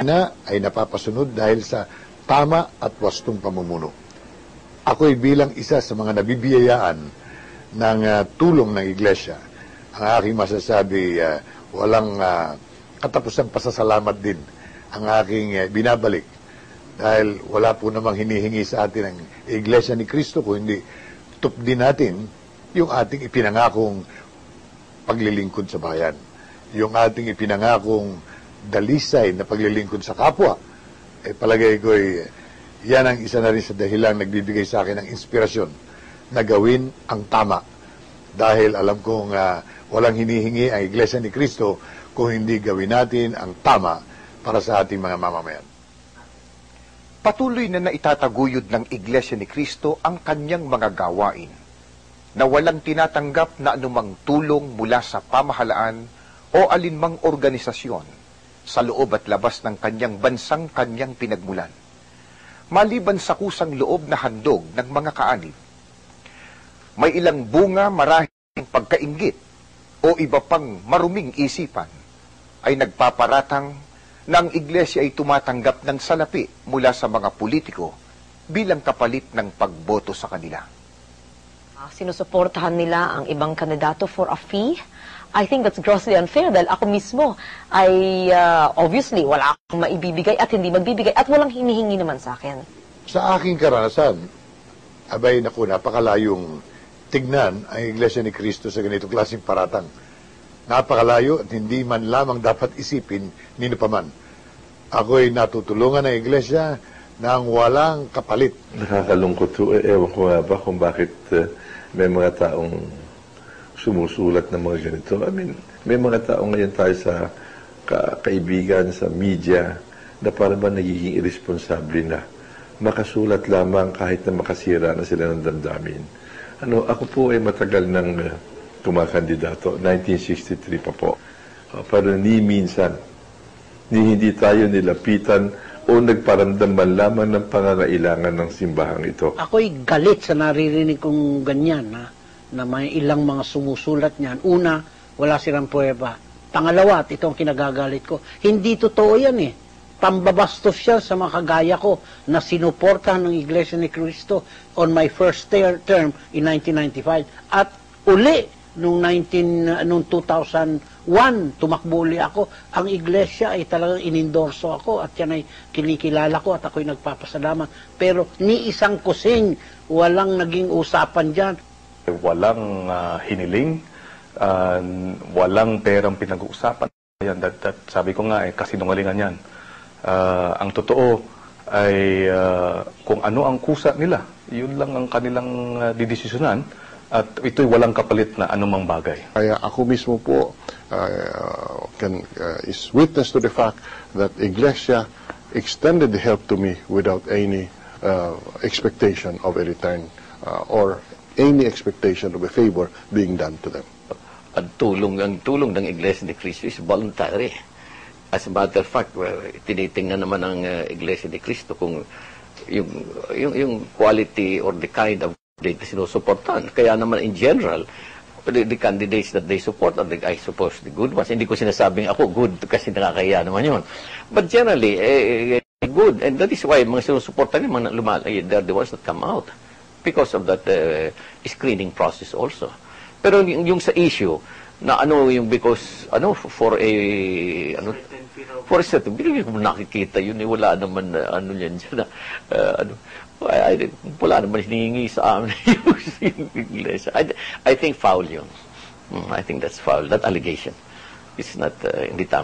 na ay napapasunod dahil sa tama at wastong pamumuno. Ako'y bilang isa sa mga nabibiyayaan ng tulong ng Iglesia. Ang aking masasabi, walang katapusang pasasalamat din ang aking binabalik. Dahil wala po namang hinihingi sa atin ang Iglesia ni Cristo, kung hindi tupdin natin yung ating ipinangakong paglilingkod sa bayan. Yung ating ipinangakong dalisay na paglilingkod sa kapwa. Palagay ko'y yan ang isa na rin sa dahilang nagbibigay sa akin ng inspirasyon na gawin ang tama. Dahil alam kong walang hinihingi ang Iglesia ni Cristo kung hindi gawin natin ang tama para sa ating mga mamamayan. Patuloy na naitataguyod ng Iglesia ni Cristo ang kanyang mga gawain na walang tinatanggap na anumang tulong mula sa pamahalaan o alinmang organisasyon sa loob at labas ng kanyang bansang kanyang pinagmulan, maliban sa kusang loob na handog ng mga kaanib. May ilang bunga marahil pagkainggit o iba pang maruming isipan ay nagpaparatang na ang Iglesia ay tumatanggap ng salapi mula sa mga politiko bilang kapalit ng pagboto sa kanila. Sinusuportahan nila ang ibang kandidato for a fee. I think that's grossly unfair dahil ako mismo ay obviously wala akong maibibigay at hindi magbibigay at walang hinihingi naman sa akin. Sa aking karanasan, abay naku, napakalayong tignan ang Iglesia ni Cristo sa ganitong klaseng paratang. Napakalayo at hindi man lamang dapat isipin nino paman. Ako'y natutulungan ng Iglesia nang walang kapalit. Nakakalungkot po. Ewan ko nga ba kung bakit may mga taong sumusulat ng mga ganito. I mean, may mga taong ngayon tayo sa kaibigan, sa media, na parang ba nagiging irresponsable na. Makasulat lamang kahit na makasira na sila ng damdamin. Ako po ay matagal ng kumakandidato, 1963 pa po. Pero ni minsan, hindi tayo nilapitan o nagparamdam man lamang ng pangangailangan ng simbahang ito. Ako'y galit sa naririnig kong ganyan, na may ilang mga sumusulat niyan. Una, wala silang pruweba. Pangalawa, at ito ang kinagagalit ko, hindi totoo yan eh. Pambabastos siya sa mga kagaya ko na sinuportahan ng Iglesia ni Cristo on my first term in 1995. At uli, noong 2001, tumakbo uli ako. Ang Iglesia ay talagang inendorso ako at yan ay kinikilala ko at ako'y nagpapasalamat. Pero ni isang kusing, walang naging usapan dyan. Walang hiniling, walang perang pinag-uusapan. Sabi ko nga, kasinungalingan yan. Ang totoo ay kung ano ang kusa nila, yun lang ang kanilang didesisyonan at ito'y walang kapalit na anumang bagay. Kaya ako mismo po is witness to the fact that Iglesia extended the help to me without any expectation of a return or any expectation of a favor being done to them. Ang tulong ng Iglesia ni Cristo is voluntary. As a matter of fact, tinitingnan naman ng Iglesia ni Cristo kung yung quality or the kind of data sinusuportan. Kaya naman in general, the candidates that they support are I suppose the good ones. Hindi ko sinasabing ako good kasi nakakaya naman yun. But generally, good. And that is why mga sinusuportan yung mga they're the ones that come out because of that screening process also. Pero yung sa issue, na because for a for a certain hindi ko nakikita yun wala naman yan dyan wala naman hinihingi sa amin yung Iglesia. I think foul yun. I think that's foul. That allegation is not hindi tama.